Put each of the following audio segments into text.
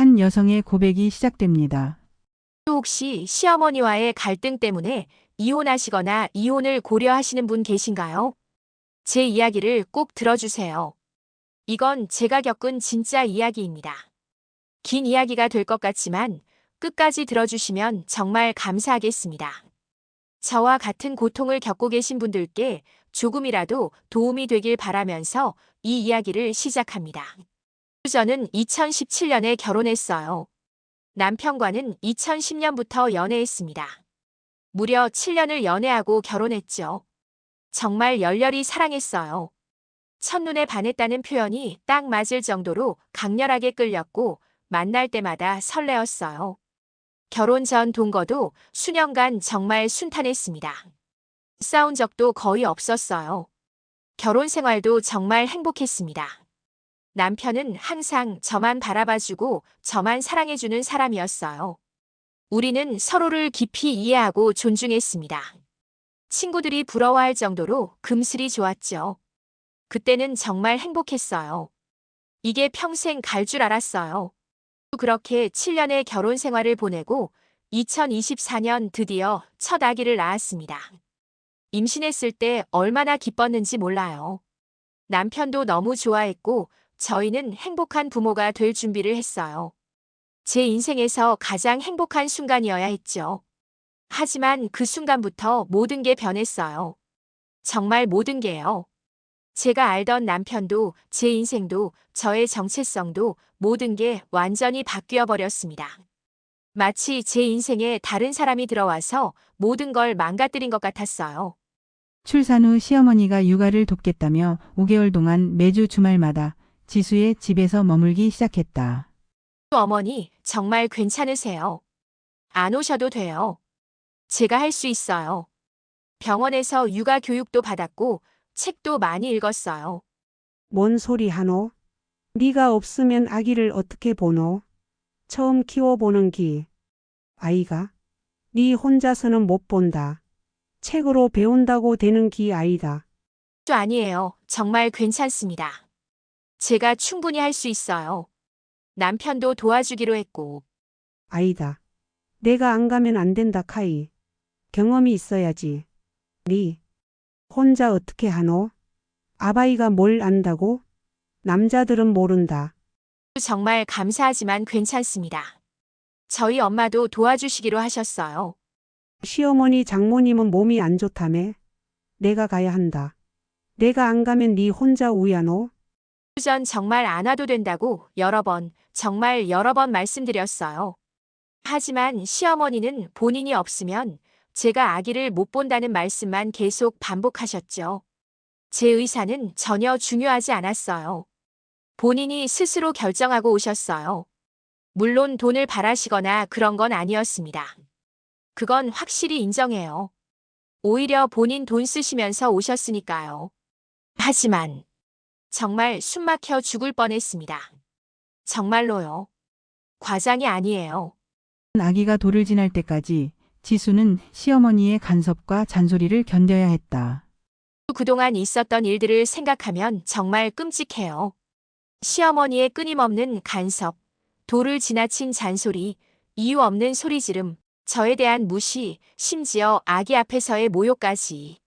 한 여성의 고백이 시작됩니다. 혹시 시어머니와의 갈등 때문에 이혼하시거나 이혼을 고려하시는 분 계신가요? 제 이야기를 꼭 들어주세요. 이건 제가 겪은 진짜 이야기입니다. 긴 이야기가 될 것 같지만 끝까지 들어주시면 정말 감사하겠습니다. 저와 같은 고통을 겪고 계신 분들께 조금이라도 도움이 되길 바라면서 이 이야기를 시작합니다. 저는 2017년에 결혼했어요. 남편과는 2010년부터 연애했습니다. 무려 7년을 연애하고 결혼했죠. 정말 열렬히 사랑했어요. 첫눈에 반했다는 표현이 딱 맞을 정도로 강렬하게 끌렸고 만날 때마다 설레었어요. 결혼 전 동거도 수년간 정말 순탄했습니다. 싸운 적도 거의 없었어요. 결혼 생활도 정말 행복했습니다. 남편은 항상 저만 바라봐주고 저만 사랑해주는 사람이었어요. 우리는 서로를 깊이 이해하고 존중했습니다. 친구들이 부러워할 정도로 금슬이 좋았죠. 그때는 정말 행복했어요. 이게 평생 갈 줄 알았어요. 그렇게 7년의 결혼 생활을 보내고 2024년 드디어 첫 아기를 낳았습니다. 임신했을 때 얼마나 기뻤는지 몰라요. 남편도 너무 좋아했고 저희는 행복한 부모가 될 준비를 했어요. 제 인생에서 가장 행복한 순간이어야 했죠. 하지만 그 순간부터 모든 게 변했어요. 정말 모든 게요. 제가 알던 남편도 제 인생도 저의 정체성도 모든 게 완전히 바뀌어 버렸습니다. 마치 제 인생에 다른 사람이 들어와서 모든 걸 망가뜨린 것 같았어요. 출산 후 시어머니가 육아를 돕겠다며 5개월 동안 매주 주말마다 지수의 집에서 머물기 시작했다. 어머니, 정말 괜찮으세요? 안 오셔도 돼요. 제가 할 수 있어요. 병원에서 육아 교육도 받았고 책도 많이 읽었어요. 뭔 소리 하노? 네가 없으면 아기를 어떻게 보노? 처음 키워보는 기. 아이가? 네 혼자서는 못 본다. 책으로 배운다고 되는 기 아이다. 아니에요. 정말 괜찮습니다. 제가 충분히 할 수 있어요. 남편도 도와주기로 했고. 아이다. 내가 안 가면 안 된다 카이. 경험이 있어야지. 네 혼자 어떻게 하노? 아바이가 뭘 안다고? 남자들은 모른다. 정말 감사하지만 괜찮습니다. 저희 엄마도 도와주시기로 하셨어요. 시어머니 장모님은 몸이 안 좋다며? 내가 가야 한다. 내가 안 가면 네 혼자 우야노? 전 정말 안 와도 된다고 정말 여러 번 말씀드렸어요. 하지만 시어머니는 본인이 없으면 제가 아기를 못 본다는 말씀만 계속 반복하셨죠. 제 의사는 전혀 중요하지 않았어요. 본인이 스스로 결정하고 오셨어요. 물론 돈을 바라시거나 그런 건 아니었습니다. 그건 확실히 인정해요. 오히려 본인 돈 쓰시면서 오셨으니까요. 하지만 정말 숨 막혀 죽을 뻔했습니다. 정말로요. 과장이 아니에요. 아기가 돌을 지날 때까지 지수는 시어머니의 간섭과 잔소리를 견뎌야 했다. 그동안 있었던 일들을 생각하면 정말 끔찍해요. 시어머니의 끊임없는 간섭, 도를 지나친 잔소리, 이유 없는 소리 지름, 저에 대한 무시, 심지어 아기 앞에서의 모욕까지.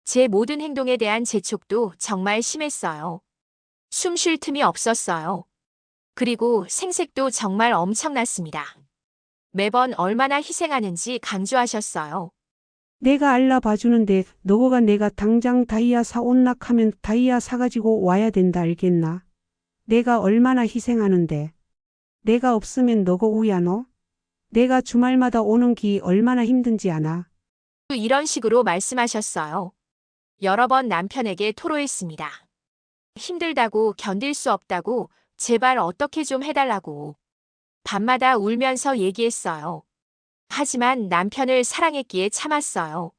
제 모든 행동에 대한 재촉도 정말 심했어요. 숨 쉴 틈이 없었어요. 그리고 생색도 정말 엄청났습니다. 매번 얼마나 희생하는지 강조하셨어요. 내가 알아봐주는데 너가 내가 당장 다이아 사온락 하면 다이아 사가지고 와야 된다 알겠나? 내가 얼마나 희생하는데. 내가 없으면 너가 우야노? 내가 주말마다 오는 기 얼마나 힘든지 아나? 이런 식으로 말씀하셨어요. 여러 번 남편에게 토로했습니다. 힘들다고 견딜 수 없다고 제발 어떻게 좀 해달라고. 밤마다 울면서 얘기했어요. 하지만 남편을 사랑했기에 참았어요.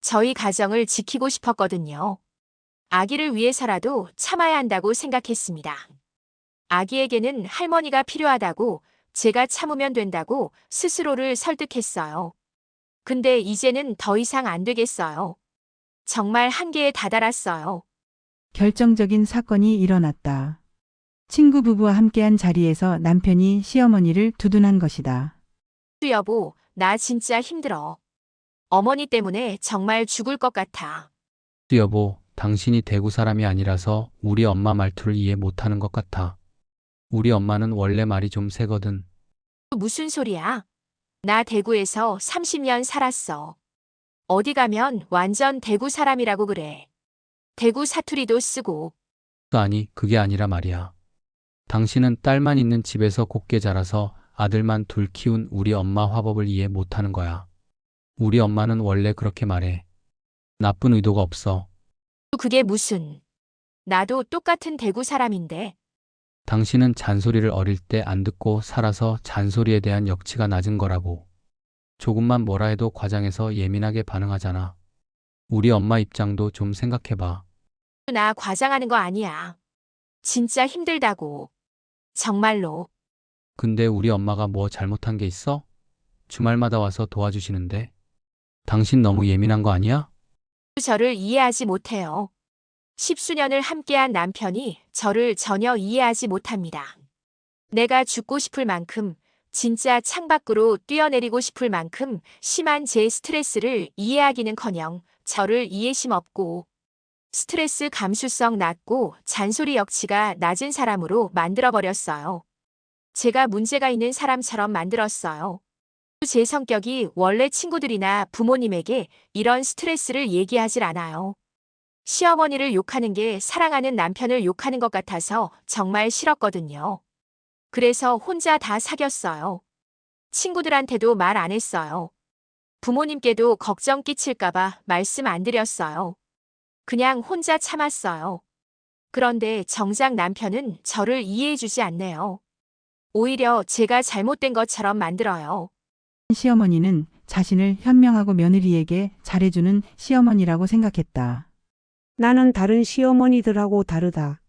저희 가정을 지키고 싶었거든요. 아기를 위해서라도 참아야 한다고 생각했습니다. 아기에게는 할머니가 필요하다고 제가 참으면 된다고 스스로를 설득했어요. 근데 이제는 더 이상 안 되겠어요. 정말 한계에 다다랐어요. 결정적인 사건이 일어났다. 친구 부부와 함께한 자리에서 남편이 시어머니를 두둔한 것이다. 여보, 나 진짜 힘들어. 어머니 때문에 정말 죽을 것 같아. 여보, 당신이 대구 사람이 아니라서 우리 엄마 말투를 이해 못하는 것 같아. 우리 엄마는 원래 말이 좀 세거든. 무슨 소리야? 나 대구에서 30년 살았어. 어디 가면 완전 대구 사람이라고 그래. 대구 사투리도 쓰고. 아니, 그게 아니라 말이야. 당신은 딸만 있는 집에서 곱게 자라서 아들만 둘 키운 우리 엄마 화법을 이해 못하는 거야. 우리 엄마는 원래 그렇게 말해. 나쁜 의도가 없어. 그게 무슨. 나도 똑같은 대구 사람인데. 당신은 잔소리를 어릴 때 안 듣고 살아서 잔소리에 대한 역치가 낮은 거라고. 조금만 뭐라 해도 과장해서 예민하게 반응하잖아. 우리 엄마 입장도 좀 생각해봐. 나 과장하는 거 아니야. 진짜 힘들다고. 정말로. 근데 우리 엄마가 뭐 잘못한 게 있어? 주말마다 와서 도와주시는데. 당신 너무 예민한 거 아니야? 저를 이해하지 못해요. 십수년을 함께한 남편이 저를 전혀 이해하지 못합니다. 내가 죽고 싶을 만큼, 진짜 창밖으로 뛰어내리고 싶을 만큼 심한 제 스트레스를 이해하기는커녕 저를 이해심 없고 스트레스 감수성 낮고 잔소리 역치가 낮은 사람으로 만들어버렸어요. 제가 문제가 있는 사람처럼 만들었어요. 제 성격이 원래 친구들이나 부모님에게 이런 스트레스를 얘기하질 않아요. 시어머니를 욕하는 게 사랑하는 남편을 욕하는 것 같아서 정말 싫었거든요. 그래서 혼자 다 사겼어요. 친구들한테도 말 안 했어요. 부모님께도 걱정 끼칠까봐 말씀 안 드렸어요. 그냥 혼자 참았어요. 그런데 정작 남편은 저를 이해해주지 않네요. 오히려 제가 잘못된 것처럼 만들어요. 시어머니는 자신을 현명하고 며느리에게 잘해주는 시어머니라고 생각했다. 나는 다른 시어머니들하고 다르다.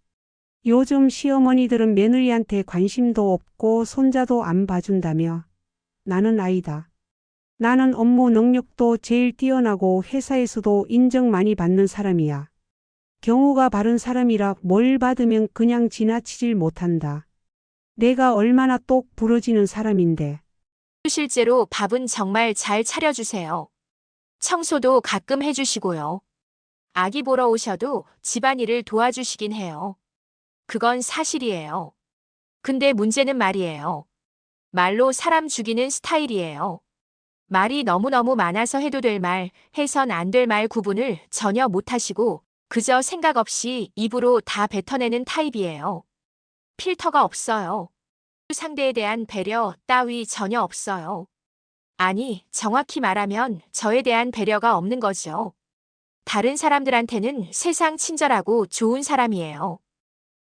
요즘 시어머니들은 며느리한테 관심도 없고 손자도 안 봐준다며. 나는 아니다. 나는 업무 능력도 제일 뛰어나고 회사에서도 인정 많이 받는 사람이야. 경우가 바른 사람이라 뭘 받으면 그냥 지나치질 못한다. 내가 얼마나 똑 부러지는 사람인데. 실제로 밥은 정말 잘 차려주세요. 청소도 가끔 해주시고요. 아기 보러 오셔도 집안일을 도와주시긴 해요. 그건 사실이에요. 근데 문제는 말이에요. 말로 사람 죽이는 스타일이에요. 말이 너무너무 많아서 해도 될 말, 해선 안 될 말 구분을 전혀 못하시고 그저 생각 없이 입으로 다 뱉어내는 타입이에요. 필터가 없어요. 상대에 대한 배려 따위 전혀 없어요. 아니, 정확히 말하면 저에 대한 배려가 없는 거죠. 다른 사람들한테는 세상 친절하고 좋은 사람이에요.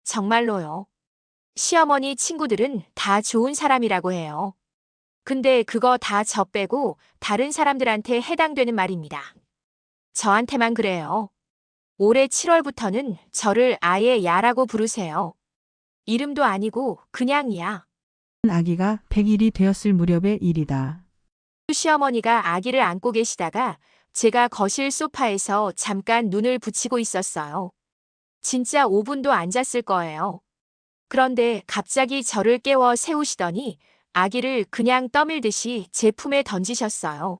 정말로요. 시어머니 친구들은 다 좋은 사람이라고 해요. 근데 그거 다 저 빼고 다른 사람들한테 해당되는 말입니다. 저한테만 그래요. 올해 7월부터는 저를 아예 야라고 부르세요. 이름도 아니고 그냥 야. 아기가 100일이 되었을 무렵의 일이다. 시어머니가 아기를 안고 계시다가 제가 거실 소파에서 잠깐 눈을 붙이고 있었어요. 진짜 5분도 앉았을 거예요. 그런데 갑자기 저를 깨워 세우시더니 아기를 그냥 떠밀듯이 제 품에 던지셨어요.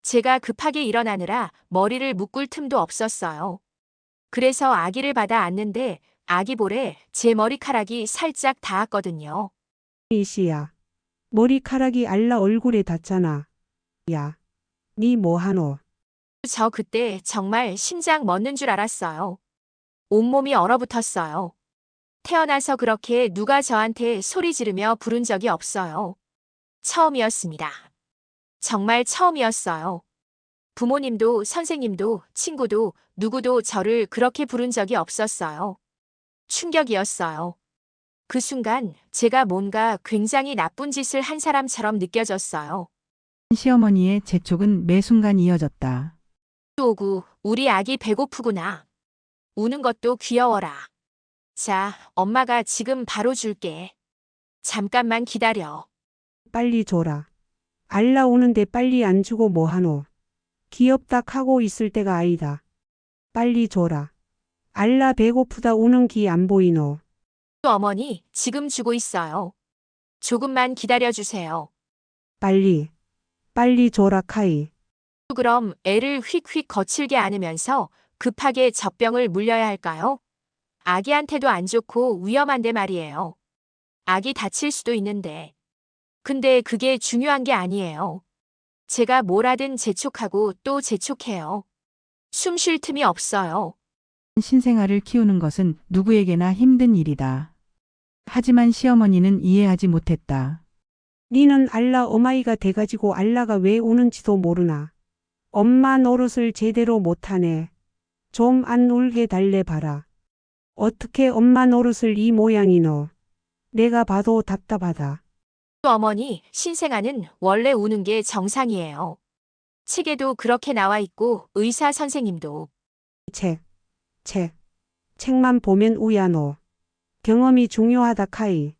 제가 급하게 일어나느라 머리를 묶을 틈도 없었어요. 그래서 아기를 받아 안는데 아기 볼에 제 머리카락이 살짝 닿았거든요. 이씨야. 머리카락이 알라 얼굴에 닿잖아. 야. 니 뭐하노? 저 그때 정말 심장 멎는 줄 알았어요. 온몸이 얼어붙었어요. 태어나서 그렇게 누가 저한테 소리 지르며 부른 적이 없어요. 처음이었습니다. 정말 처음이었어요. 부모님도 선생님도 친구도 누구도 저를 그렇게 부른 적이 없었어요. 충격이었어요. 그 순간 제가 뭔가 굉장히 나쁜 짓을 한 사람처럼 느껴졌어요. 시어머니의 재촉은 매 순간 이어졌다. 오구, 우리 아기 배고프구나. 우는 것도 귀여워라. 자, 엄마가 지금 바로 줄게. 잠깐만 기다려. 빨리 줘라. 알라 오는데 빨리 안 주고 뭐하노? 귀엽다 하고 있을 때가 아니다. 빨리 줘라. 알라 배고프다 우는 기 안 보이노? 또 어머니, 지금 주고 있어요. 조금만 기다려주세요. 빨리, 빨리 줘라 카이. 그럼 애를 휙휙 거칠게 안으면서 급하게 젖병을 물려야 할까요? 아기한테도 안 좋고 위험한데 말이에요. 아기 다칠 수도 있는데. 근데 그게 중요한 게 아니에요. 제가 뭘 하든 재촉하고 또 재촉해요. 숨 쉴 틈이 없어요. 신생아를 키우는 것은 누구에게나 힘든 일이다. 하지만 시어머니는 이해하지 못했다. 니는 알라 어마이가 돼가지고 알라가 왜 우는지도 모르나. 엄마 노릇을 제대로 못하네. 좀 안 울게 달래 봐라. 어떻게 엄마 노릇을 이 모양이노. 내가 봐도 답답하다. 또 어머니, 신생아는 원래 우는 게 정상이에요. 책에도 그렇게 나와 있고 의사 선생님도. 책. 책만 보면 우야노. 경험이 중요하다 카이.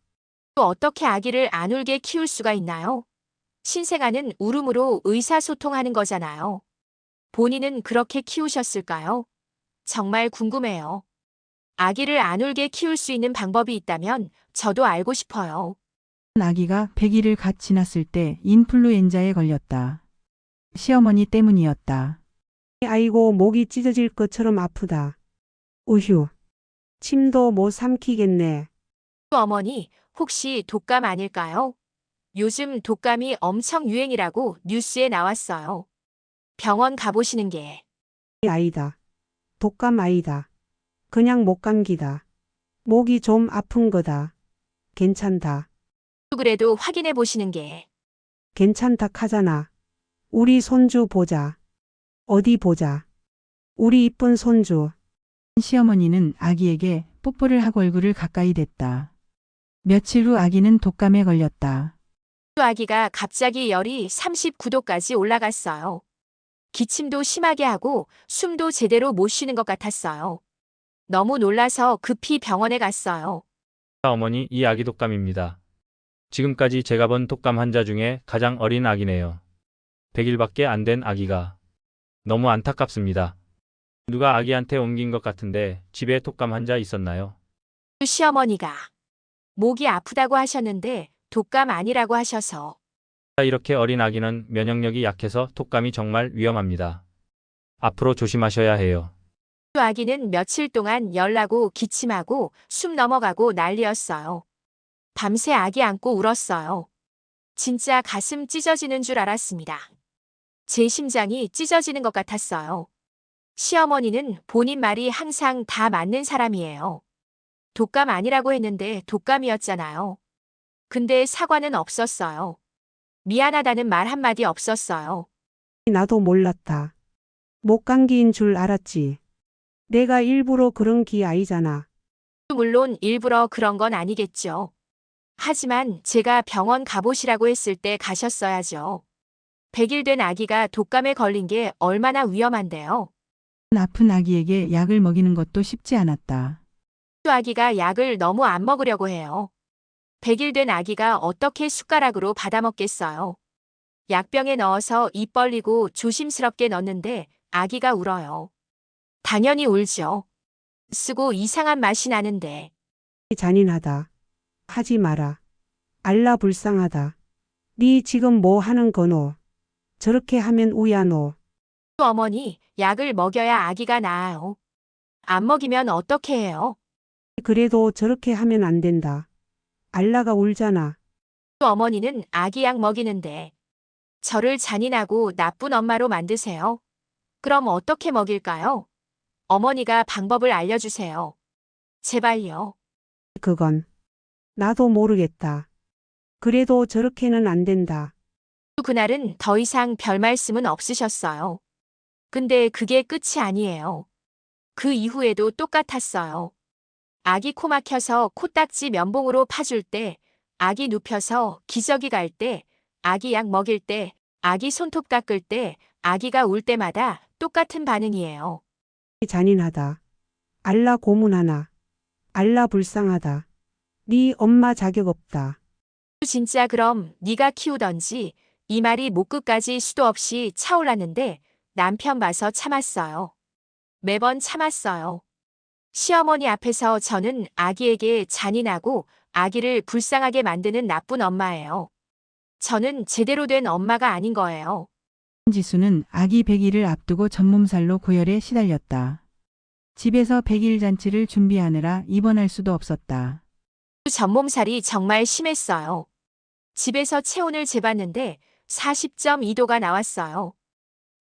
또 어떻게 아기를 안 울게 키울 수가 있나요? 신생아는 울음으로 의사소통하는 거잖아요. 본인은 그렇게 키우셨을까요? 정말 궁금해요. 아기를 안 울게 키울 수 있는 방법이 있다면 저도 알고 싶어요. 아기가 100일을 갓 지났을 때 인플루엔자에 걸렸다. 시어머니 때문이었다. 아이고 목이 찢어질 것처럼 아프다. 우휴. 침도 못 삼키겠네. 또 어머니, 혹시 독감 아닐까요? 요즘 독감이 엄청 유행이라고 뉴스에 나왔어요. 병원 가보시는 게. 아이다. 독감 아이다. 그냥 목감기다. 목이 좀 아픈 거다. 괜찮다. 그래도 확인해 보시는 게. 괜찮다 카잖아. 우리 손주 보자. 어디 보자. 우리 이쁜 손주. 시어머니는 아기에게 뽀뽀를 하고 얼굴을 가까이 댔다. 며칠 후 아기는 독감에 걸렸다. 또 아기가 갑자기 열이 39도까지 올라갔어요. 기침도 심하게 하고 숨도 제대로 못 쉬는 것 같았어요. 너무 놀라서 급히 병원에 갔어요. 어머니, 이 아기 독감입니다. 지금까지 제가 본 독감 환자 중에 가장 어린 아기네요. 100일밖에 안 된 아기가. 너무 안타깝습니다. 누가 아기한테 옮긴 것 같은데 집에 독감 환자 있었나요? 시어머니가 목이 아프다고 하셨는데 독감 아니라고 하셔서. 이렇게 어린 아기는 면역력이 약해서 독감이 정말 위험합니다. 앞으로 조심하셔야 해요. 또 아기는 며칠 동안 열나고 기침하고 숨 넘어가고 난리였어요. 밤새 아기 안고 울었어요. 진짜 가슴 찢어지는 줄 알았습니다. 제 심장이 찢어지는 것 같았어요. 시어머니는 본인 말이 항상 다 맞는 사람이에요. 독감 아니라고 했는데 독감이었잖아요. 근데 사과는 없었어요. 미안하다는 말 한마디 없었어요. 나도 몰랐다. 목감기인 줄 알았지. 내가 일부러 그런 기 아이잖아. 물론 일부러 그런 건 아니겠죠. 하지만 제가 병원 가보시라고 했을 때 가셨어야죠. 100일 된 아기가 독감에 걸린 게 얼마나 위험한데요. 아픈 아기에게 약을 먹이는 것도 쉽지 않았다. 또 아기가 약을 너무 안 먹으려고 해요. 100일 된 아기가 어떻게 숟가락으로 받아먹겠어요. 약병에 넣어서 입 벌리고 조심스럽게 넣는데 아기가 울어요. 당연히 울죠. 쓰고 이상한 맛이 나는데. 잔인하다. 하지 마라. 알라 불쌍하다. 네 지금 뭐 하는 거노? 저렇게 하면 우야노. 또 어머니, 약을 먹여야 아기가 나아요. 안 먹이면 어떻게 해요? 그래도 저렇게 하면 안 된다. 알라가 울잖아. 또 어머니는 아기 약 먹이는데 저를 잔인하고 나쁜 엄마로 만드세요. 그럼 어떻게 먹일까요? 어머니가 방법을 알려주세요. 제발요. 그건 나도 모르겠다. 그래도 저렇게는 안 된다. 그날은 더 이상 별 말씀은 없으셨어요. 근데 그게 끝이 아니에요. 그 이후에도 똑같았어요. 아기 코 막혀서 코딱지 면봉으로 파줄 때, 아기 눕혀서 기저귀 갈 때, 아기 약 먹일 때, 아기 손톱 깎을 때, 아기가 울 때마다 똑같은 반응이에요. 잔인하다. 알라 고문하나. 알라 불쌍하다. 네 엄마 자격 없다. 진짜 그럼 네가 키우던지 이 말이 목 끝까지 수도 없이 차올랐는데 남편 봐서 참았어요. 매번 참았어요. 시어머니 앞에서 저는 아기에게 잔인하고 아기를 불쌍하게 만드는 나쁜 엄마예요. 저는 제대로 된 엄마가 아닌 거예요. 지수는 아기 100일을 앞두고 전몸살로 고열에 시달렸다. 집에서 100일 잔치를 준비하느라 입원할 수도 없었다. 전몸살이 정말 심했어요. 집에서 체온을 재봤는데 40.2도가 나왔어요.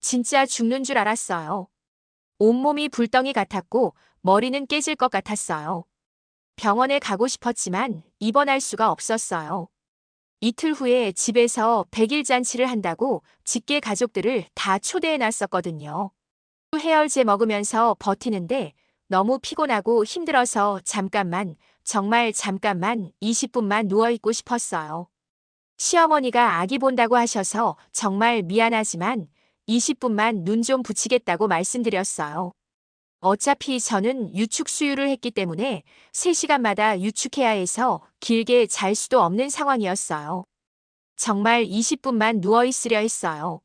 진짜 죽는 줄 알았어요. 온몸이 불덩이 같았고 머리는 깨질 것 같았어요. 병원에 가고 싶었지만 입원할 수가 없었어요. 이틀 후에 집에서 100일 잔치를 한다고 직계 가족들을 다 초대해 놨었거든요. 해열제 먹으면서 버티는데 너무 피곤하고 힘들어서 잠깐만, 정말 잠깐만 20분만 누워있고 싶었어요. 시어머니가 아기 본다고 하셔서 정말 미안하지만 20분만 눈 좀 붙이겠다고 말씀드렸어요. 어차피 저는 유축 수유를 했기 때문에 3시간마다 유축해야 해서 길게 잘 수도 없는 상황이었어요. 정말 20분만 누워있으려 했어요.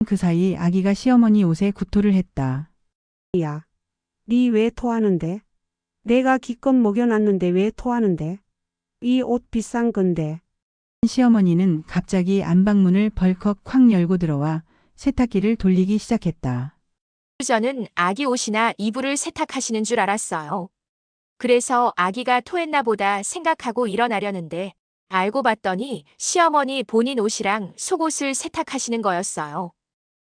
그 사이 아기가 시어머니 옷에 구토를 했다. 야, 니 왜 토하는데? 내가 기껏 먹여놨는데 왜 토하는데? 이 옷 비싼 건데. 시어머니는 갑자기 안방문을 벌컥 콱 열고 들어와 세탁기를 돌리기 시작했다. 저는 아기 옷이나 이불을 세탁하시는 줄 알았어요. 그래서 아기가 토했나 보다 생각하고 일어나려는데 알고 봤더니 시어머니 본인 옷이랑 속옷을 세탁하시는 거였어요.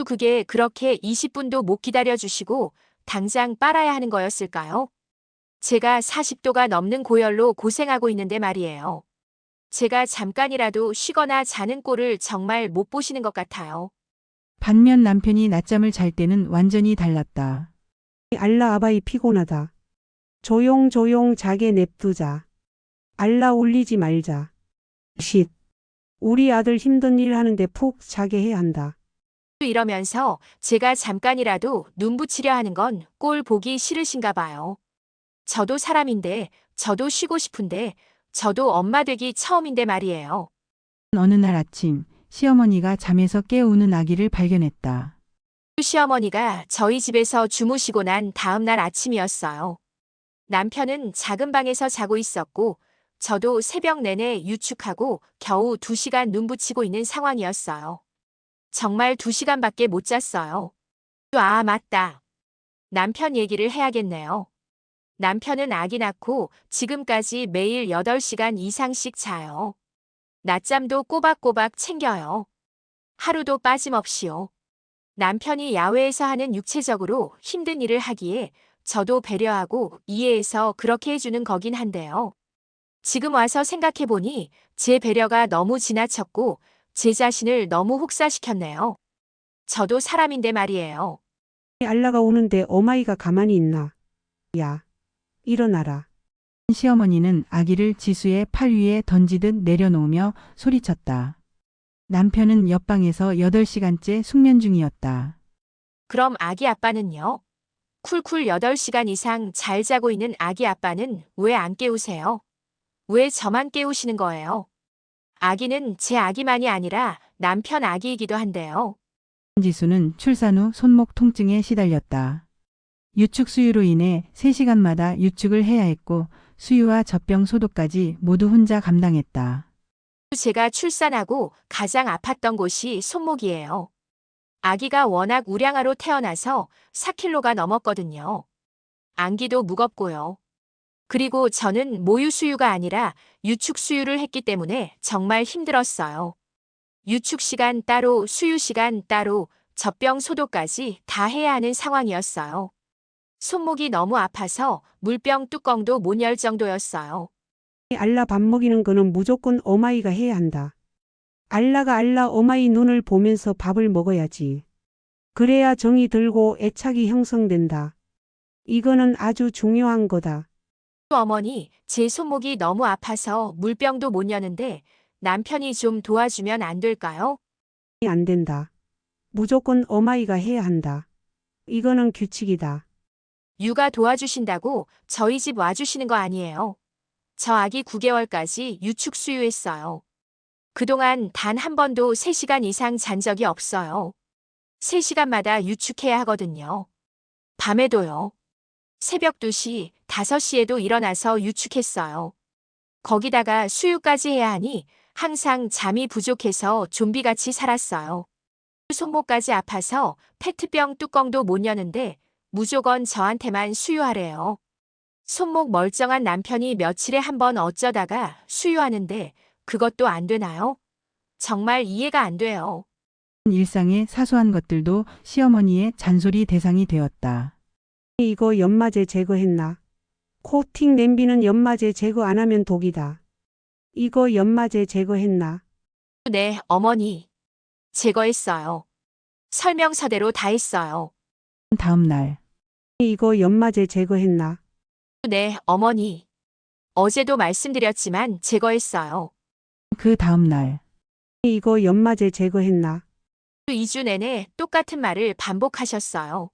그게 그렇게 20분도 못 기다려주시고 당장 빨아야 하는 거였을까요? 제가 40도가 넘는 고열로 고생하고 있는데 말이에요. 제가 잠깐이라도 쉬거나 자는 꼴을 정말 못 보시는 것 같아요. 반면 남편이 낮잠을 잘 때는 완전히 달랐다. 알라 아바이 피곤하다. 조용조용 자게 냅두자. 알라 울리지 말자. 쉿. 우리 아들 힘든 일 하는데 푹 자게 해야 한다. 이러면서 제가 잠깐이라도 눈 붙이려 하는 건 꼴 보기 싫으신가 봐요. 저도 사람인데, 저도 쉬고 싶은데, 저도 엄마 되기 처음인데 말이에요. 어느 날 아침 시어머니가 잠에서 깨우는 아기를 발견했다. 시어머니가 저희 집에서 주무시고 난 다음 날 아침이었어요. 남편은 작은 방에서 자고 있었고, 저도 새벽 내내 유축하고 겨우 2시간 눈 붙이고 있는 상황이었어요. 정말 2시간밖에 못 잤어요. 아, 맞다. 남편 얘기를 해야겠네요. 남편은 아기 낳고 지금까지 매일 8시간 이상씩 자요. 낮잠도 꼬박꼬박 챙겨요. 하루도 빠짐없이요. 남편이 야외에서 하는 육체적으로 힘든 일을 하기에 저도 배려하고 이해해서 그렇게 해주는 거긴 한데요. 지금 와서 생각해보니 제 배려가 너무 지나쳤고 제 자신을 너무 혹사시켰네요. 저도 사람인데 말이에요. 알라가 오는데 어마이가 가만히 있나? 야, 일어나라. 시어머니는 아기를 지수의 팔 위에 던지듯 내려놓으며 소리쳤다. 남편은 옆방에서 8시간째 숙면 중이었다. 그럼 아기 아빠는요? 쿨쿨 8시간 이상 잘 자고 있는 아기 아빠는 왜 안 깨우세요? 왜 저만 깨우시는 거예요? 아기는 제 아기만이 아니라 남편 아기이기도 한데요. 지수는 출산 후 손목 통증에 시달렸다. 유축 수유로 인해 3시간마다 유축을 해야 했고 수유와 젖병 소독까지 모두 혼자 감당했다. 제가 출산하고 가장 아팠던 곳이 손목이에요. 아기가 워낙 우량아로 태어나서 4kg가 넘었거든요. 안기도 무겁고요. 그리고 저는 모유 수유가 아니라 유축 수유를 했기 때문에 정말 힘들었어요. 유축 시간 따로, 수유 시간 따로, 젖병 소독까지 다 해야 하는 상황이었어요. 손목이 너무 아파서 물병 뚜껑도 못 열 정도였어요. 알라 밥 먹이는 거는 무조건 어마이가 해야 한다. 알라가 알라 어마이 눈을 보면서 밥을 먹어야지. 그래야 정이 들고 애착이 형성된다. 이거는 아주 중요한 거다. 어머니, 제 손목이 너무 아파서 물병도 못 여는데 남편이 좀 도와주면 안 될까요? 안 된다. 무조건 어마이가 해야 한다. 이거는 규칙이다. 육아 도와주신다고 저희 집 와주시는 거 아니에요. 저 아기 9개월까지 유축 수유했어요. 그동안 단 한 번도 3시간 이상 잔 적이 없어요. 3시간마다 유축해야 하거든요. 밤에도요. 새벽 2시, 5시에도 일어나서 유축했어요. 거기다가 수유까지 해야 하니 항상 잠이 부족해서 좀비같이 살았어요. 손목까지 아파서 페트병 뚜껑도 못 여는데 무조건 저한테만 수유하래요. 손목 멀쩡한 남편이 며칠에 한 번 어쩌다가 수유하는데 그것도 안 되나요? 정말 이해가 안 돼요. 일상의 사소한 것들도 시어머니의 잔소리 대상이 되었다. 이거 연마제 제거했나? 코팅 냄비는 연마제 제거 안 하면 독이다. 이거 연마제 제거했나? 네, 어머니. 제거했어요. 설명서대로 다 했어요. 다음 날 이거 연마제 제거했나? 네, 어머니. 어제도 말씀드렸지만 제거했어요. 그 다음 날 이거 연마제 제거했나? 2주 내내 똑같은 말을 반복하셨어요.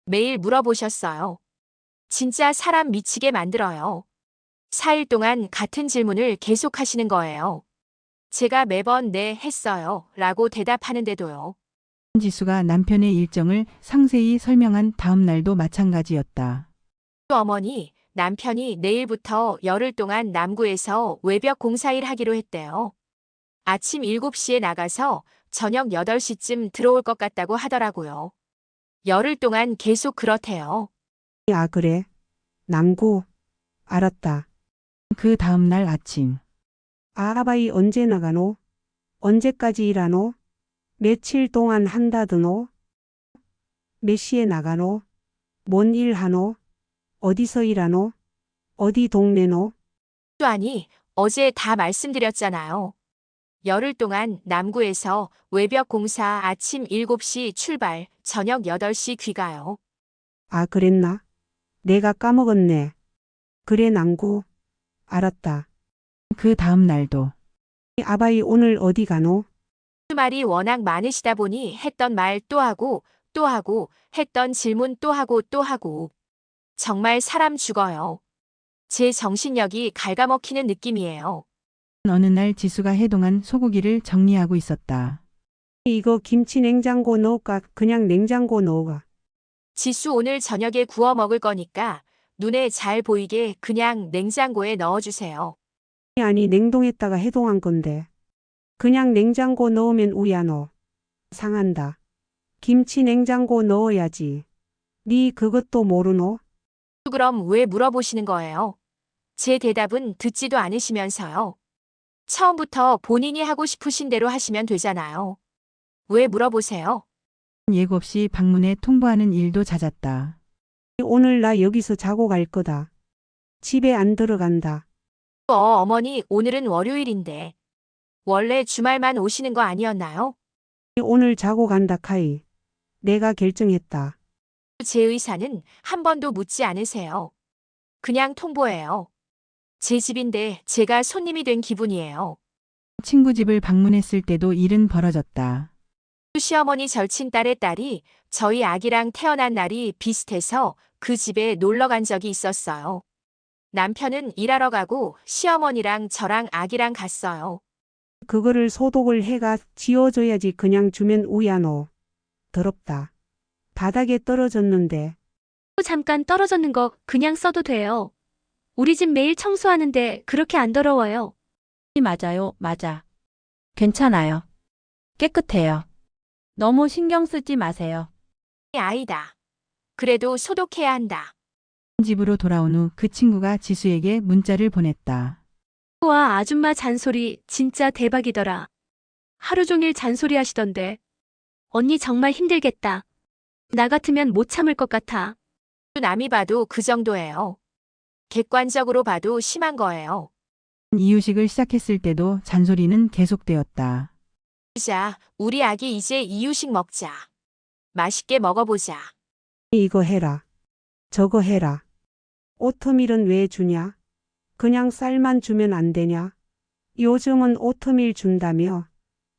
매일 물어보셨어요. 진짜 사람 미치게 만들어요. 4일 동안 같은 질문을 계속하시는 거예요. 제가 매번 네, 했어요. 라고 대답하는데도요. 지수가 남편의 일정을 상세히 설명한 다음 날도 마찬가지였다. 어머니, 남편이 내일부터 열흘 동안 남구에서 외벽 공사일 하기로 했대요. 아침 7시에 나가서 저녁 8시쯤 들어올 것 같다고 하더라고요. 열흘 동안 계속 그렇대요. 아, 그래? 남구. 알았다. 그 다음 날 아침 아바이 언제 나가노? 언제까지 일하노? 며칠 동안 한다드노? 몇 시에 나가노? 뭔 일 하노? 어디서 일하노? 어디 동네노? 아니, 어제 다 말씀드렸잖아요. 열흘 동안 남구에서 외벽 공사 아침 7시 출발, 저녁 8시 귀가요. 아, 그랬나? 내가 까먹었네. 그래, 남구. 알았다. 그 다음 날도 아바이 오늘 어디 가노? 말이 워낙 많으시다 보니 했던 말 또 하고 했던 질문 또 하고 정말 사람 죽어요. 제 정신력이 갉아먹히는 느낌이에요. 어느 날 지수가 해동한 소고기를 정리하고 있었다. 이거 김치 냉장고 넣을까? 그냥 냉장고 넣어가. 지수 오늘 저녁에 구워 먹을 거니까 눈에 잘 보이게 그냥 냉장고에 넣어주세요. 아니, 냉동했다가 해동한 건데. 그냥 냉장고 넣으면 우야노. 상한다. 김치 냉장고 넣어야지. 니 그것도 모르노? 그럼 왜 물어보시는 거예요? 제 대답은 듣지도 않으시면서요. 처음부터 본인이 하고 싶으신 대로 하시면 되잖아요. 왜 물어보세요? 예고 없이 방문에 통보하는 일도 잦았다. 오늘 나 여기서 자고 갈 거다. 집에 안 들어간다. 어머니, 오늘은 월요일인데. 원래 주말만 오시는 거 아니었나요? 오늘 자고 간다 카이. 내가 결정했다. 제 의사는 한 번도 묻지 않으세요. 그냥 통보해요. 제 집인데 제가 손님이 된 기분이에요. 친구 집을 방문했을 때도 일은 벌어졌다. 시어머니 절친 딸의 딸이 저희 아기랑 태어난 날이 비슷해서 그 집에 놀러 간 적이 있었어요. 남편은 일하러 가고 시어머니랑 저랑 아기랑 갔어요. 그거를 소독을 해가 지워줘야지 그냥 주면 우야노. 더럽다. 바닥에 떨어졌는데. 잠깐 떨어졌는 거 그냥 써도 돼요. 우리 집 매일 청소하는데 그렇게 안 더러워요. 맞아요, 맞아. 괜찮아요. 깨끗해요. 너무 신경 쓰지 마세요. 아이다. 그래도 소독해야 한다. 집으로 돌아온 후 그 친구가 지수에게 문자를 보냈다. 와, 아줌마 잔소리 진짜 대박이더라. 하루 종일 잔소리 하시던데. 언니 정말 힘들겠다. 나 같으면 못 참을 것 같아. 남이 봐도 그 정도예요. 객관적으로 봐도 심한 거예요. 이유식을 시작했을 때도 잔소리는 계속되었다. 자, 우리 아기 이제 이유식 먹자. 맛있게 먹어보자. 이거 해라. 저거 해라. 오트밀은 왜 주냐? 그냥 쌀만 주면 안 되냐? 요즘은 오트밀 준다며.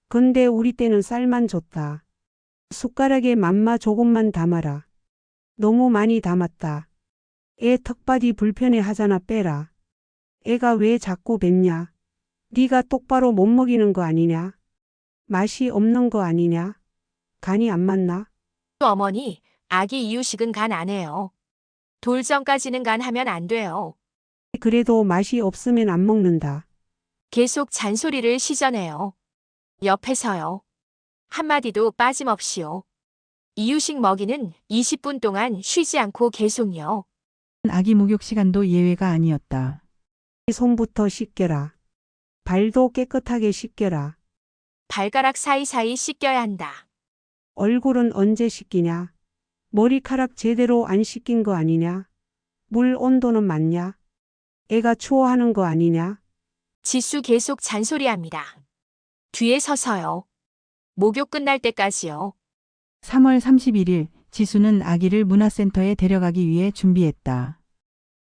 근데 우리 때는 쌀만 줬다. 숟가락에 맘마 조금만 담아라. 너무 많이 담았다. 애 턱받이 불편해 하잖아 빼라. 애가 왜 자꾸 뱉냐? 네가 똑바로 못 먹이는 거 아니냐? 맛이 없는 거 아니냐? 간이 안 맞나? 어머니, 아기 이유식은 간 안 해요. 돌전까지는 간하면 안 돼요. 그래도 맛이 없으면 안 먹는다. 계속 잔소리를 시전해요. 옆에서요. 한마디도 빠짐없이요. 이유식 먹이는 20분 동안 쉬지 않고 계속요. 아기 목욕 시간도 예외가 아니었다. 손부터 씻겨라. 발도 깨끗하게 씻겨라. 발가락 사이사이 씻겨야 한다. 얼굴은 언제 씻기냐? 머리카락 제대로 안 씻긴 거 아니냐? 물 온도는 맞냐? 애가 추워하는 거 아니냐? 지수 계속 잔소리합니다. 뒤에 서서요. 목욕 끝날 때까지요. 3월 31일 지수는 아기를 문화센터에 데려가기 위해 준비했다.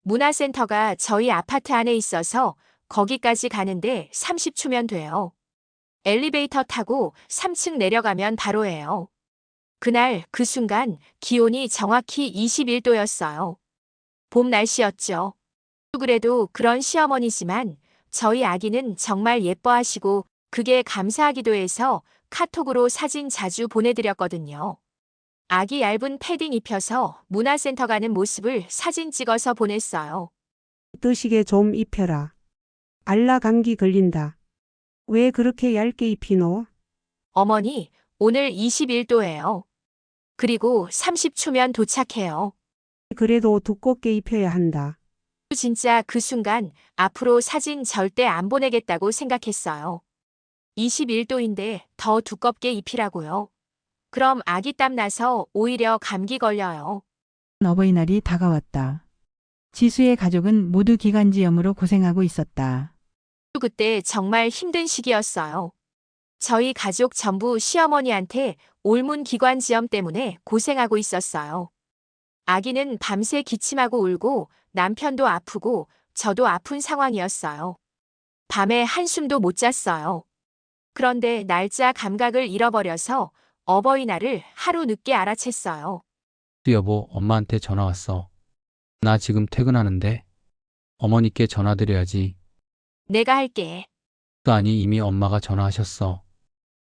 문화센터가 저희 아파트 안에 있어서 거기까지 가는데 30초면 돼요. 엘리베이터 타고 3층 내려가면 바로예요. 그날 그 순간 기온이 정확히 21도였어요. 봄 날씨였죠. 그래도 그런 시어머니지만 저희 아기는 정말 예뻐하시고 그게 감사하기도 해서 카톡으로 사진 자주 보내드렸거든요. 아기 얇은 패딩 입혀서 문화센터 가는 모습을 사진 찍어서 보냈어요. 뜨시게 좀 입혀라. 알라 감기 걸린다. 왜 그렇게 얇게 입히노? 어머니, 오늘 21도예요. 그리고 30초면 도착해요. 그래도 두껍게 입혀야 한다. 진짜 그 순간 앞으로 사진 절대 안 보내겠다고 생각했어요. 21도인데 더 두껍게 입히라고요. 그럼 아기 땀 나서 오히려 감기 걸려요. 어버이날이 다가왔다. 지수의 가족은 모두 기관지염으로 고생하고 있었다. 그때 정말 힘든 시기였어요. 저희 가족 전부 시어머니한테 올문 기관지염 때문에 고생하고 있었어요. 아기는 밤새 기침하고 울고 남편도 아프고 저도 아픈 상황이었어요. 밤에 한숨도 못 잤어요. 그런데 날짜 감각을 잃어버려서 어버이날을 하루 늦게 알아챘어요. 여보, 엄마한테 전화 왔어. 나 지금 퇴근하는데 어머니께 전화드려야지. 내가 할게. 아니, 이미 엄마가 전화하셨어.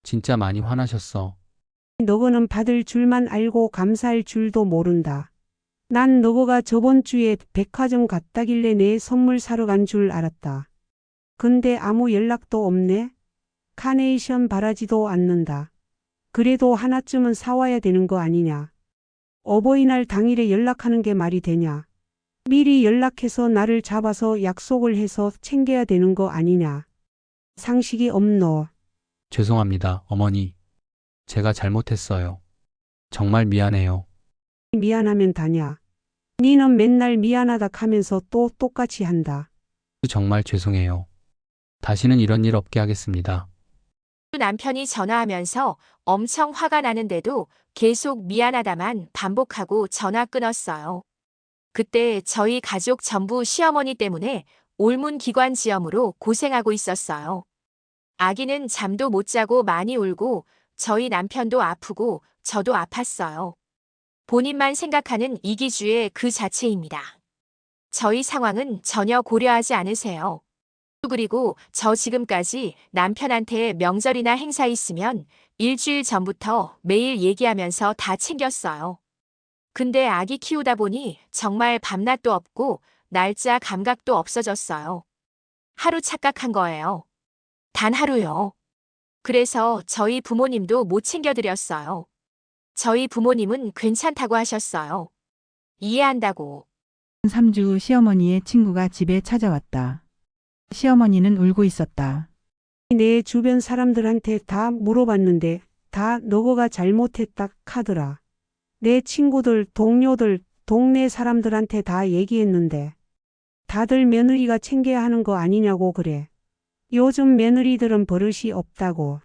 진짜 많이 화나셨어. 너거는 받을 줄만 알고 감사할 줄도 모른다. 난 너거가 저번 주에 백화점 갔다길래 내 선물 사러 간 줄 알았다. 근데 아무 연락도 없네. 카네이션 바라지도 않는다. 그래도 하나쯤은 사와야 되는 거 아니냐. 어버이날 당일에 연락하는 게 말이 되냐. 미리 연락해서 나를 잡아서 약속을 해서 챙겨야 되는 거 아니냐. 상식이 없노. 죄송합니다, 어머니. 제가 잘못했어요. 정말 미안해요. 미안하면 다냐. 니는 맨날 미안하다 하면서 또 똑같이 한다. 정말 죄송해요. 다시는 이런 일 없게 하겠습니다. 남편이 전화하면서 엄청 화가 나는데도 계속 미안하다만 반복하고 전화 끊었어요. 그때 저희 가족 전부 시어머니 때문에 올문 기관지염으로 고생하고 있었어요. 아기는 잠도 못 자고 많이 울고 저희 남편도 아프고 저도 아팠어요. 본인만 생각하는 이기주의 그 자체입니다. 저희 상황은 전혀 고려하지 않으세요. 그리고 저 지금까지 남편한테 명절이나 행사 있으면 일주일 전부터 매일 얘기하면서 다 챙겼어요. 근데 아기 키우다 보니 정말 밤낮도 없고 날짜 감각도 없어졌어요. 하루 착각한 거예요. 단 하루요. 그래서 저희 부모님도 못 챙겨드렸어요. 저희 부모님은 괜찮다고 하셨어요. 이해한다고. 3주 후 시어머니의 친구가 집에 찾아왔다. 시어머니는 울고 있었다. 내 주변 사람들한테 다 물어봤는데 다 너거가 잘못했다 카더라. 내 친구들, 동료들, 동네 사람들한테 다 얘기했는데 다들 며느리가 챙겨야 하는 거 아니냐고 그래. 요즘 며느리들은 버릇이 없다고.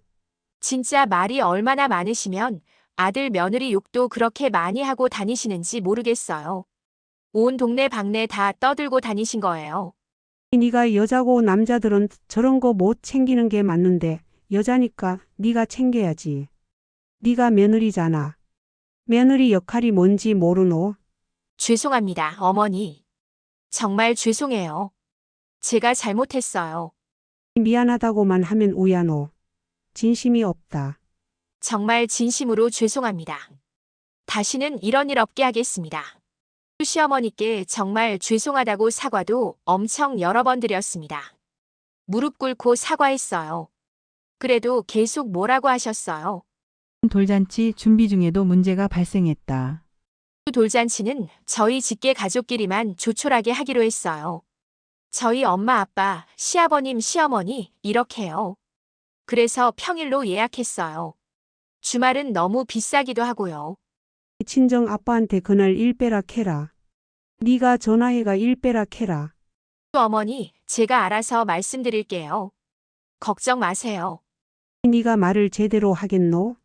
진짜 말이 얼마나 많으시면 아들 며느리 욕도 그렇게 많이 하고 다니시는지 모르겠어요. 온 동네 방네 다 떠들고 다니신 거예요. 네가 여자고 남자들은 저런 거 못 챙기는 게 맞는데 여자니까 네가 챙겨야지. 네가 며느리잖아. 며느리 역할이 뭔지 모르노? 죄송합니다, 어머니. 정말 죄송해요. 제가 잘못했어요. 미안하다고만 하면 우야노. 진심이 없다. 정말 진심으로 죄송합니다. 다시는 이런 일 없게 하겠습니다. 시어머니께 정말 죄송하다고 사과도 엄청 여러 번 드렸습니다. 무릎 꿇고 사과했어요. 그래도 계속 뭐라고 하셨어요. 돌잔치 준비 중에도 문제가 발생했다. 돌잔치는 저희 직계 가족끼리만 조촐하게 하기로 했어요. 저희 엄마, 아빠, 시아버님, 시어머니 이렇게요. 그래서 평일로 예약했어요. 주말은 너무 비싸기도 하고요. 친정 아빠한테 그날 일 빼라 캐라. 네가 전화해가 일 빼라 캐라. 어머니, 제가 알아서 말씀드릴게요. 걱정 마세요. 네가 말을 제대로 하겠노?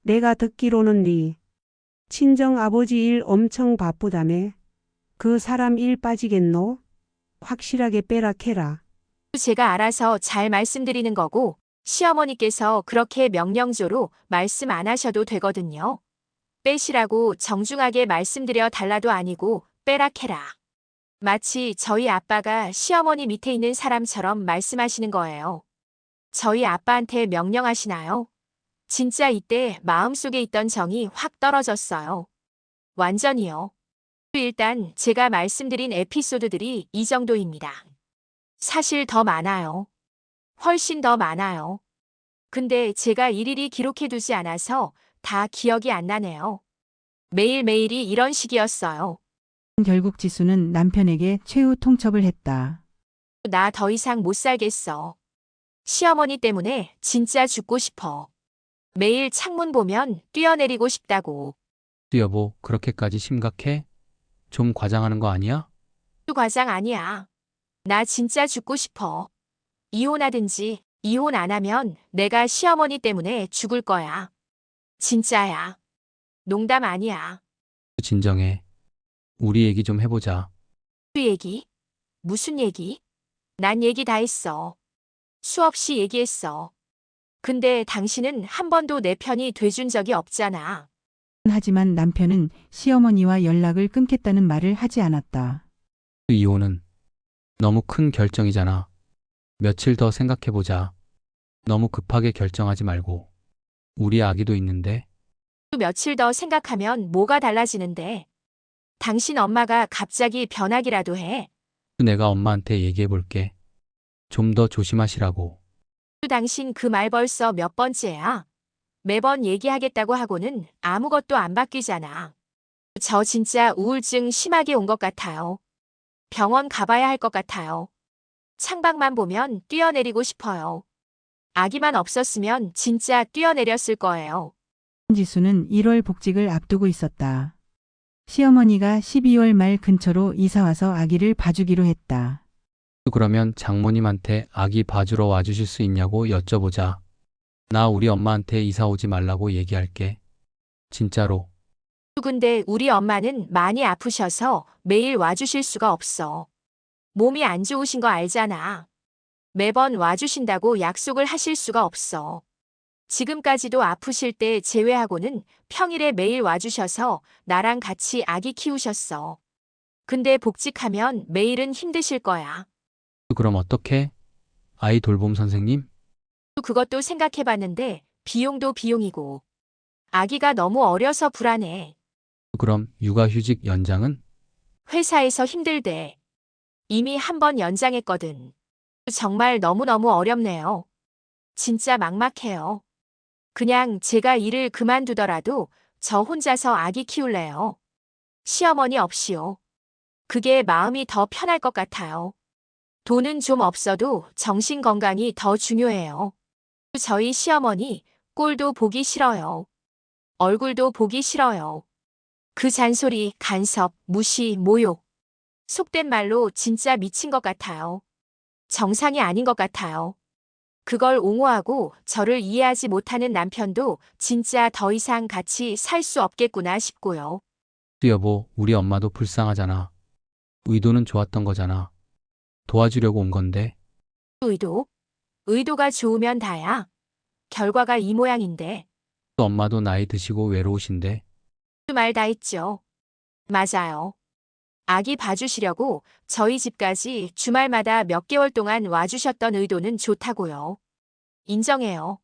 내가 듣기로는 네 친정 아버지 일 엄청 바쁘다며. 그 사람 일 빠지겠노? 확실하게 빼라 캐라. 제가 알아서 잘 말씀드리는 거고 시어머니께서 그렇게 명령조로 말씀 안 하셔도 되거든요. 빼시라고 정중하게 말씀드려 달라도 아니고 빼라 캐라. 마치 저희 아빠가 시어머니 밑에 있는 사람처럼 말씀하시는 거예요. 저희 아빠한테 명령하시나요? 진짜 이때 마음속에 있던 정이 확 떨어졌어요. 완전히요. 일단 제가 말씀드린 에피소드들이 이 정도입니다. 사실 더 많아요. 훨씬 더 많아요. 근데 제가 일일이 기록해두지 않아서 다 기억이 안 나네요. 매일매일이 이런 식이었어요. 결국 지수는 남편에게 최후 통첩을 했다. 나 더 이상 못 살겠어. 시어머니 때문에 진짜 죽고 싶어. 매일 창문 보면 뛰어내리고 싶다고. 여보, 그렇게까지 심각해? 좀 과장하는 거 아니야? 과장 아니야. 나 진짜 죽고 싶어. 이혼하든지 이혼 안 하면 내가 시어머니 때문에 죽을 거야. 진짜야. 농담 아니야. 진정해. 우리 얘기 좀 해보자. 그 얘기? 무슨 얘기? 난 얘기 다 했어. 수없이 얘기했어. 근데 당신은 한 번도 내 편이 돼준 적이 없잖아. 하지만 남편은 시어머니와 연락을 끊겠다는 말을 하지 않았다. 이혼은 너무 큰 결정이잖아. 며칠 더 생각해보자. 너무 급하게 결정하지 말고. 우리 아기도 있는데. 며칠 더 생각하면 뭐가 달라지는데. 당신 엄마가 갑자기 변하기라도 해. 내가 엄마한테 얘기해볼게. 좀 더 조심하시라고. 당신 그 말 벌써 몇 번째야. 매번 얘기하겠다고 하고는 아무것도 안 바뀌잖아. 저 진짜 우울증 심하게 온 것 같아요. 병원 가봐야 할 것 같아요. 창밖만 보면 뛰어내리고 싶어요. 아기만 없었으면 진짜 뛰어내렸을 거예요. 지수는 1월 복직을 앞두고 있었다. 시어머니가 12월 말 근처로 이사와서 아기를 봐주기로 했다. 그러면 장모님한테 아기 봐주러 와주실 수 있냐고 여쭤보자. 나 우리 엄마한테 이사 오지 말라고 얘기할게. 진짜로. 근데 우리 엄마는 많이 아프셔서 매일 와주실 수가 없어. 몸이 안 좋으신 거 알잖아. 매번 와주신다고 약속을 하실 수가 없어. 지금까지도 아프실 때 제외하고는 평일에 매일 와주셔서 나랑 같이 아기 키우셨어. 근데 복직하면 매일은 힘드실 거야. 그럼 어떡해? 아이 돌봄 선생님? 그것도 생각해봤는데 비용도 비용이고. 아기가 너무 어려서 불안해. 그럼 육아휴직 연장은? 회사에서 힘들대. 이미 한 번 연장했거든. 정말 너무너무 어렵네요. 진짜 막막해요. 그냥 제가 일을 그만두더라도 저 혼자서 아기 키울래요. 시어머니 없이요. 그게 마음이 더 편할 것 같아요. 돈은 좀 없어도 정신 건강이 더 중요해요. 저희 시어머니 꼴도 보기 싫어요. 얼굴도 보기 싫어요. 그 잔소리, 간섭, 무시, 모욕. 속된 말로 진짜 미친 것 같아요. 정상이 아닌 것 같아요. 그걸 옹호하고 저를 이해하지 못하는 남편도 진짜 더 이상 같이 살 수 없겠구나 싶고요. 여보, 우리 엄마도 불쌍하잖아. 의도는 좋았던 거잖아. 도와주려고 온 건데. 의도? 의도가 좋으면 다야. 결과가 이 모양인데. 또 엄마도 나이 드시고 외로우신데. 말 다 했죠. 맞아요. 아기 봐주시려고 저희 집까지 주말마다 몇 개월 동안 와주셨던 의도는 좋다고요. 인정해요.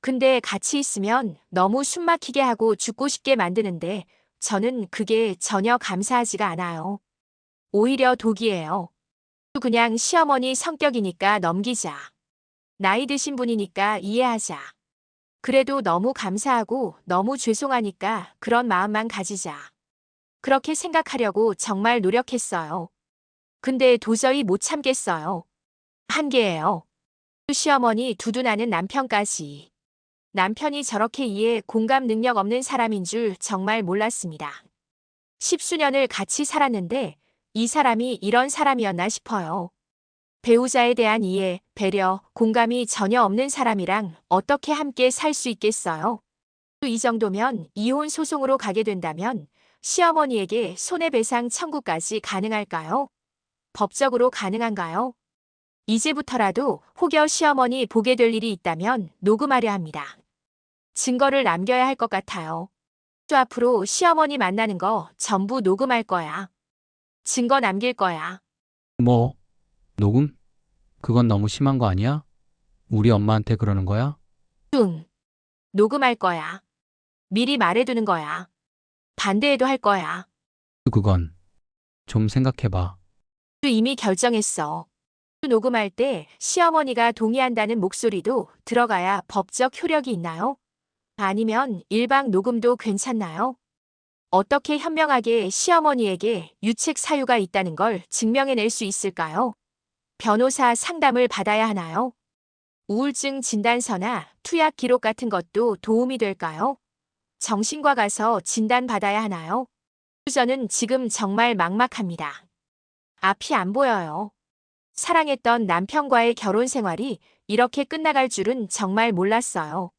근데 같이 있으면 너무 숨막히게 하고 죽고 싶게 만드는데 저는 그게 전혀 감사하지가 않아요. 오히려 독이에요. 그냥 시어머니 성격이니까 넘기자. 나이 드신 분이니까 이해하자. 그래도 너무 감사하고 너무 죄송하니까 그런 마음만 가지자. 그렇게 생각하려고 정말 노력했어요. 근데 도저히 못 참겠어요. 한계예요. 시어머니 두둔하는 남편까지. 남편이 저렇게 이해 공감 능력 없는 사람인 줄 정말 몰랐습니다. 10수년을 같이 살았는데 이 사람이 이런 사람이었나 싶어요. 배우자에 대한 이해, 배려, 공감이 전혀 없는 사람이랑 어떻게 함께 살 수 있겠어요? 이 정도면 이혼 소송으로 가게 된다면 시어머니에게 손해배상 청구까지 가능할까요? 법적으로 가능한가요? 이제부터라도 혹여 시어머니 보게 될 일이 있다면 녹음하려 합니다. 증거를 남겨야 할 것 같아요. 또 앞으로 시어머니 만나는 거 전부 녹음할 거야. 증거 남길 거야. 뭐, 녹음? 그건 너무 심한 거 아니야? 우리 엄마한테 그러는 거야? 응. 녹음할 거야. 미리 말해두는 거야. 반대해도 할 거야. 그건 좀 생각해봐. 이미 결정했어. 녹음할 때 시어머니가 동의한다는 목소리도 들어가야 법적 효력이 있나요? 아니면 일방 녹음도 괜찮나요? 어떻게 현명하게 시어머니에게 유책 사유가 있다는 걸 증명해낼 수 있을까요? 변호사 상담을 받아야 하나요? 우울증 진단서나 투약 기록 같은 것도 도움이 될까요? 정신과 가서 진단받아야 하나요? 저는 지금 정말 막막합니다. 앞이 안 보여요. 사랑했던 남편과의 결혼 생활이 이렇게 끝나갈 줄은 정말 몰랐어요.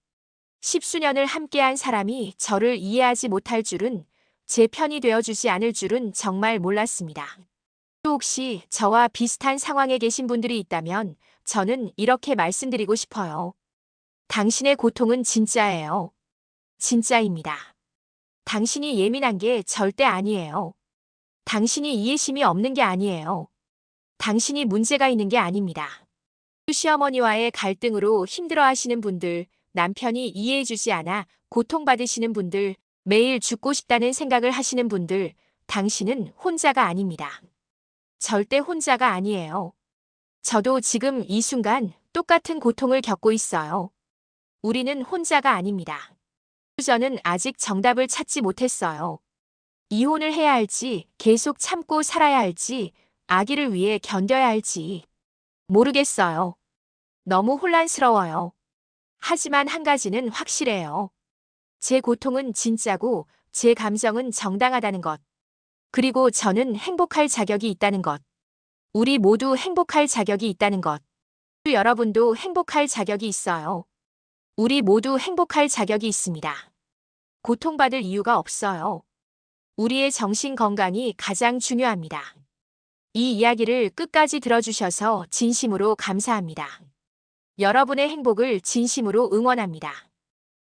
10수년을 함께한 사람이 저를 이해하지 못할 줄은, 제 편이 되어주지 않을 줄은 정말 몰랐습니다. 또 혹시 저와 비슷한 상황에 계신 분들이 있다면 저는 이렇게 말씀드리고 싶어요. 당신의 고통은 진짜예요. 진짜입니다. 당신이 예민한 게 절대 아니에요. 당신이 이해심이 없는 게 아니에요. 당신이 문제가 있는 게 아닙니다. 시어머니와의 갈등으로 힘들어하시는 분들, 남편이 이해해주지 않아 고통받으시는 분들, 매일 죽고 싶다는 생각을 하시는 분들, 당신은 혼자가 아닙니다. 절대 혼자가 아니에요. 저도 지금 이 순간 똑같은 고통을 겪고 있어요. 우리는 혼자가 아닙니다. 저는 아직 정답을 찾지 못했어요. 이혼을 해야 할지, 계속 참고 살아야 할지, 아기를 위해 견뎌야 할지 모르겠어요. 너무 혼란스러워요. 하지만 한 가지는 확실해요. 제 고통은 진짜고 제 감정은 정당하다는 것. 그리고 저는 행복할 자격이 있다는 것. 우리 모두 행복할 자격이 있다는 것. 여러분도 행복할 자격이 있어요. 우리 모두 행복할 자격이 있습니다. 고통받을 이유가 없어요. 우리의 정신 건강이 가장 중요합니다. 이 이야기를 끝까지 들어주셔서 진심으로 감사합니다. 여러분의 행복을 진심으로 응원합니다.